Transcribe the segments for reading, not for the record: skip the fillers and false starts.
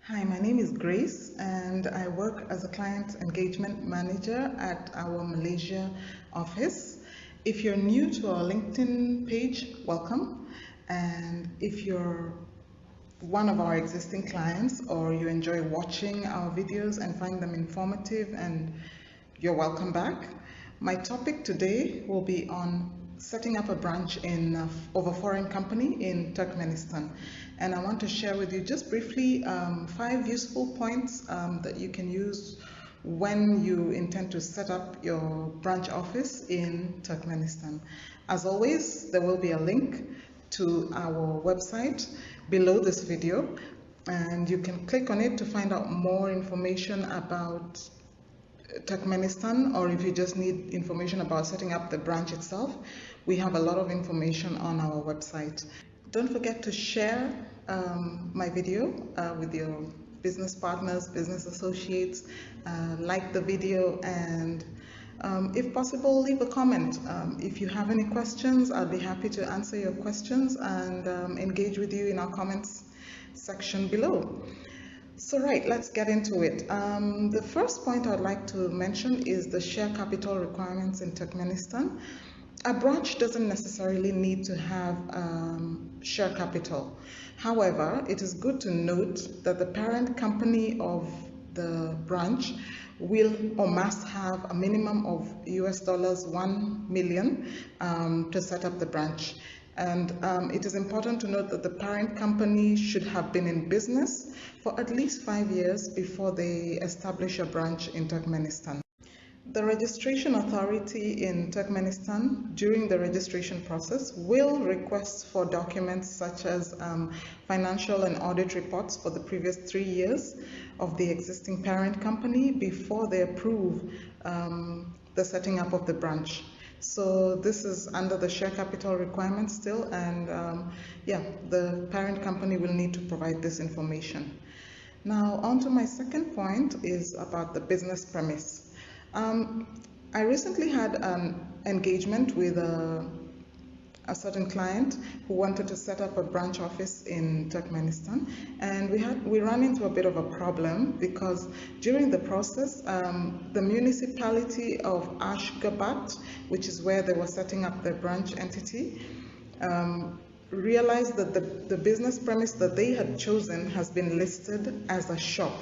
Hi, my name is Grace and I work as a client engagement manager at our Malaysia office. If you're new to our LinkedIn page, welcome. And if you're one of our existing clients or you enjoy watching our videos and find them informative, and you're welcome back. My topic today will be on setting up a branch of a foreign company in Turkmenistan. And I want to share with you just briefly 5 useful points that you can use when you intend to set up your branch office in Turkmenistan. As always, there will be a link to our website below this video, and you can click on it to find out more information about Turkmenistan, or if you just need information about setting up the branch itself, we have a lot of information on our website. Don't forget to share my video with your business partners, business associates, like the video, and if possible, leave a comment. If you have any questions, I'll be happy to answer your questions and engage with you in our comments section below. So right, let's get into it. The first point I'd like to mention is the share capital requirements in Turkmenistan. A branch doesn't necessarily need to have share capital. However, it is good to note that the parent company of the branch will or must have a minimum of $1 million to set up the branch. And it is important to note that the parent company should have been in business for at least 5 years before they establish a branch in Turkmenistan. The registration authority in Turkmenistan during the registration process will request for documents such as financial and audit reports for the previous 3 years of the existing parent company before they approve the setting up of the branch. So this is under the share capital requirements still, and the parent company will need to provide this information. Now, on to my second point is about the business premise. I recently had an engagement with a certain client who wanted to set up a branch office in Turkmenistan, and we ran into a bit of a problem because during the process, the municipality of Ashgabat, which is where they were setting up their branch entity, realized that the business premise that they had chosen has been listed as a shop.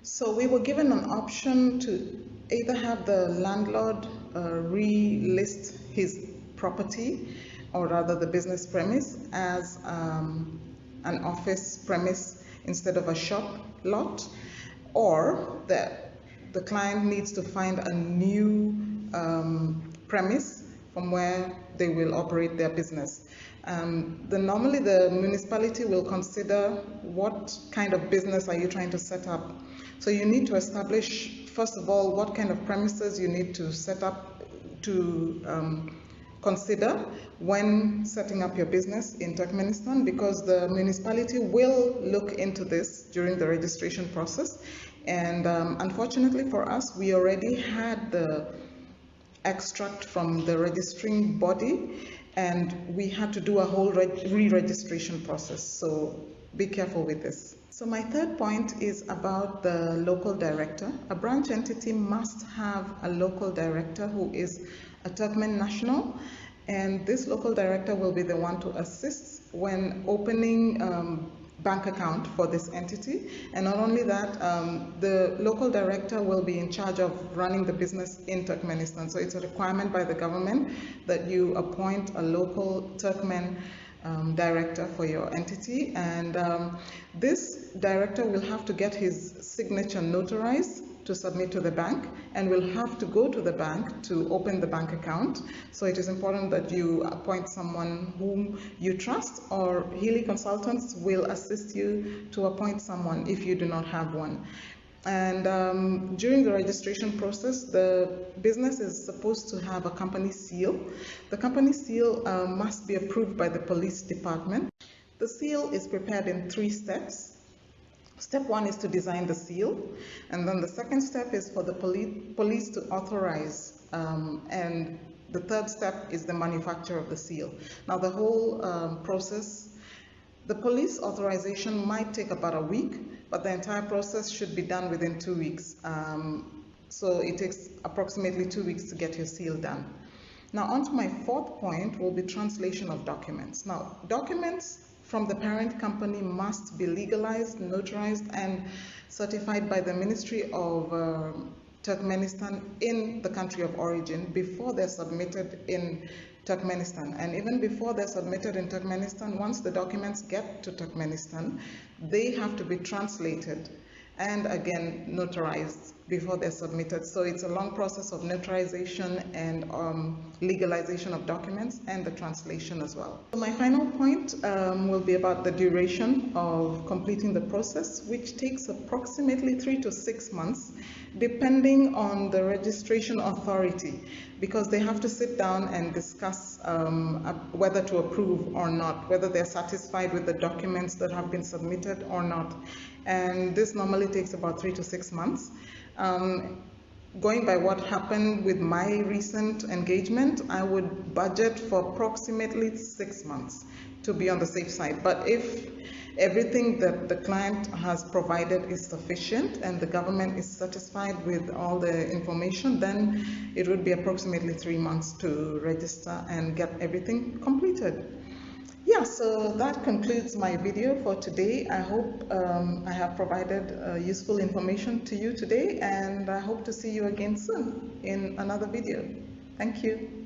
So we were given an option to either have the landlord relist his property, or rather the business premise, as an office premise instead of a shop lot, or the client needs to find a new premise from where they will operate their business. Normally the municipality will consider what kind of business are you trying to set up. So you need to establish, first of all, what kind of premises you need to set up to consider when setting up your business in Turkmenistan, because the municipality will look into this during the registration process. And unfortunately for us, we already had the extract from the registering body, and we had to do a whole re-registration process. So be careful with this. So my third point is about the local director. A branch entity must have a local director who is a Turkmen national, and this local director will be the one to assist when opening bank account for this entity. And not only that, the local director will be in charge of running the business in Turkmenistan. So it's a requirement by the government that you appoint a local Turkmen director for your entity, and this director will have to get his signature notarized to submit to the bank, and will have to go to the bank to open the bank account. So it is important that you appoint someone whom you trust, or Healy Consultants will assist you to appoint someone if you do not have one. And during the registration process, the business is supposed to have a company seal. The company seal must be approved by the police department. The seal is prepared in 3 steps. Step 1 is to design the seal, and then the second step is for the police to authorize, and the third step is the manufacture of the seal. Now the whole process The police authorization might take about a week, but the entire process should be done within 2 weeks. So it takes approximately 2 weeks to get your seal done. Now, on to my fourth point will be translation of documents. Now, documents from the parent company must be legalized, notarized, and certified by the Ministry of Turkmenistan in the country of origin before they're submitted in Turkmenistan. And even before they're submitted in Turkmenistan, once the documents get to Turkmenistan, they have to be translated and again notarized before they're submitted. So it's a long process of notarization and legalization of documents and the translation as well. So my final point will be about the duration of completing the process, which takes approximately 3 to 6 months, depending on the registration authority, because they have to sit down and discuss whether to approve or not, whether they're satisfied with the documents that have been submitted or not. And this normally takes about 3 to 6 months. Going by what happened with my recent engagement, I would budget for approximately 6 months to be on the safe side. But if everything that the client has provided is sufficient and the government is satisfied with all the information, then it would be approximately 3 months to register and get everything completed. Yeah, so that concludes my video for today. I hope I have provided useful information to you today, and I hope to see you again soon in another video. Thank you.